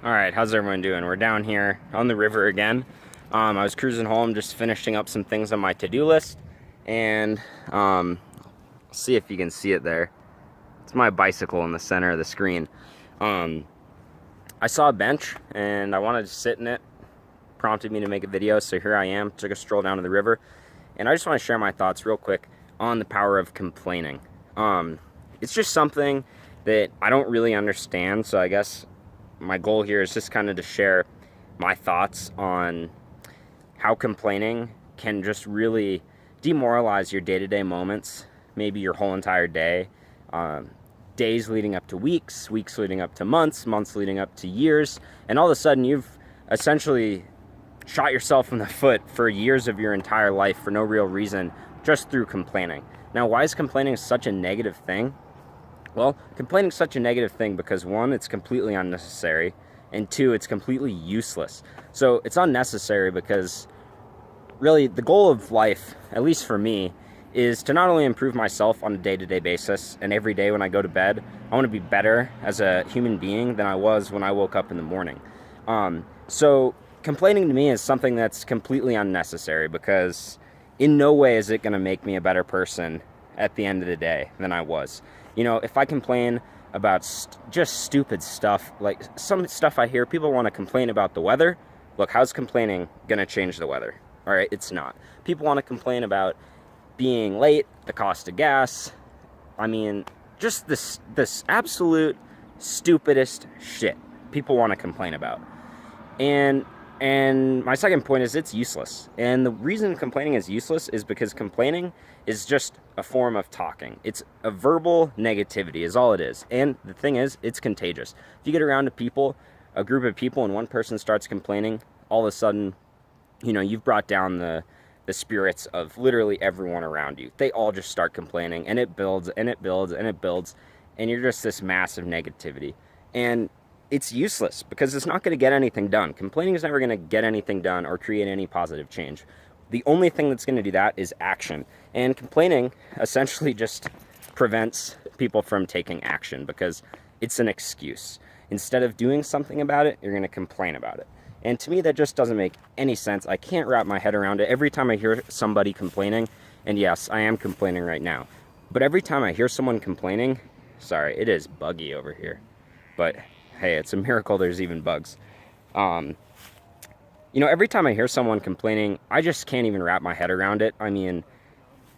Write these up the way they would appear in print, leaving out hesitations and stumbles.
Alright, how's everyone doing? We're down here on the river again. I was cruising home, just finishing up some things on my to-do list, and see if you can see it there. It's my bicycle in the center of the screen. I saw a bench, and I wanted to sit in it. Prompted me to make a video, so here I am. Took a stroll down to the river, and I just want to share my thoughts real quick on the power of complaining. It's just something that I don't really understand, so I guess my goal here is just kind of to share my thoughts on how complaining can just really demoralize your day-to-day moments, maybe your whole entire day, days leading up to weeks, weeks leading up to months, months leading up to years, and all of a sudden you've essentially shot yourself in the foot for years of your entire life for no real reason, just through complaining. Now, why is complaining such a negative thing? Well, complaining is such a negative thing because, one, it's completely unnecessary, and two, it's completely useless. So it's unnecessary because really the goal of life, at least for me, is to not only improve myself on a day-to-day basis, and every day when I go to bed, I want to be better as a human being than I was when I woke up in the morning. So complaining to me is something that's completely unnecessary because in no way is it going to make me a better person at the end of the day than I was. You know, if I complain about just stupid stuff, like some stuff I hear, people want to complain about the weather. Look, how's complaining going to change the weather? All right, it's not. People want to complain about being late, the cost of gas. I mean, just this absolute stupidest shit people want to complain about. And my second point is it's useless. And the reason complaining is useless is because complaining is just a form of talking. It's a verbal negativity is all it is. And the thing is, it's contagious. If you get around to people, a group of people, and one person starts complaining, all of a sudden, you know, you've brought down the spirits of literally everyone around you. They all just start complaining, and it builds, and it builds, and it builds, and you're just this massive negativity. And it's useless because it's not going to get anything done. Complaining is never going to get anything done or create any positive change. The only thing that's going to do that is action. And complaining essentially just prevents people from taking action because it's an excuse. Instead of doing something about it, you're going to complain about it. And to me, that just doesn't make any sense. I can't wrap my head around it. Every time I hear somebody complaining, and yes, I am complaining right now, but every time I hear someone complaining, sorry, it is buggy over here, but hey, it's a miracle there's even bugs. You know, every time I hear someone complaining, I just can't even wrap my head around it. I mean,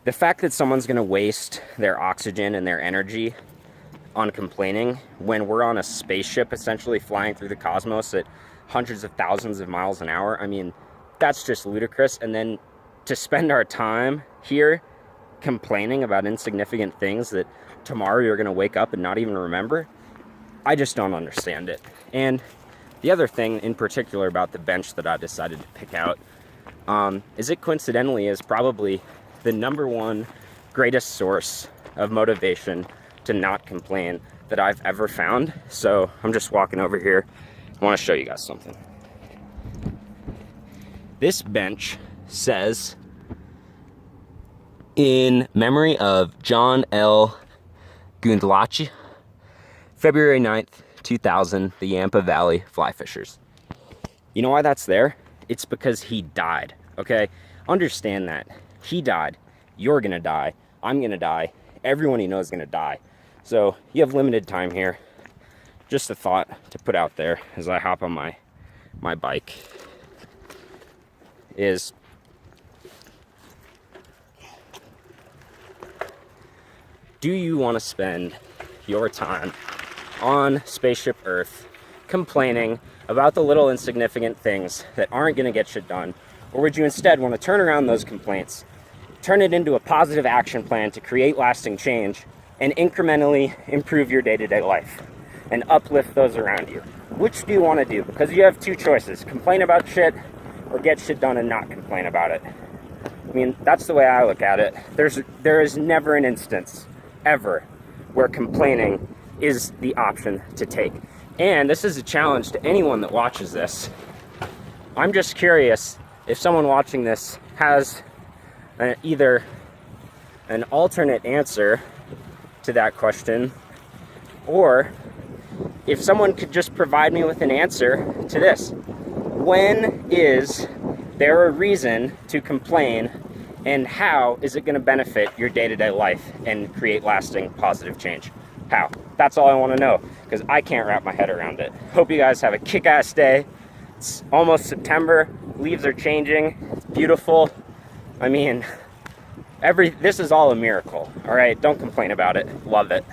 the fact that someone's going to waste their oxygen and their energy on complaining when we're on a spaceship essentially flying through the cosmos at hundreds of thousands of miles an hour, I mean, that's just ludicrous. And then to spend our time here complaining about insignificant things that tomorrow you're going to wake up and not even remember, I just don't understand it. And the other thing in particular about the bench that I decided to pick out is it coincidentally is probably the #1 greatest source of motivation to not complain that I've ever found. So I'm just walking over here. I want to show you guys something. This bench says, in memory of John L. Gundlach, February 9th, 2000, the Yampa Valley Fly Fishers. You know why that's there? It's because he died, okay? Understand that. He died. You're gonna die. I'm gonna die. Everyone you know is gonna die. So you have limited time here. Just a thought to put out there as I hop on my bike is, do you want to spend your time on Spaceship Earth complaining about the little insignificant things that aren't going to get shit done? Or would you instead want to turn around those complaints, turn it into a positive action plan to create lasting change and incrementally improve your day-to-day life and uplift those around you? Which do you want to do? Because you have two choices: complain about shit or get shit done and not complain about it. I mean, that's the way I look at it. There is never an instance ever where complaining is the option to take. And this is a challenge to anyone that watches this. I'm just curious if someone watching this has either an alternate answer to that question, or if someone could just provide me with an answer to this. When is there a reason to complain, and how is it going to benefit your day-to-day life and create lasting positive change? How? That's all I want to know, because I can't wrap my head around it. Hope you guys have a kick-ass day. It's almost September. Leaves are changing. It's beautiful. I mean, this is all a miracle. All right, don't complain about it. Love it.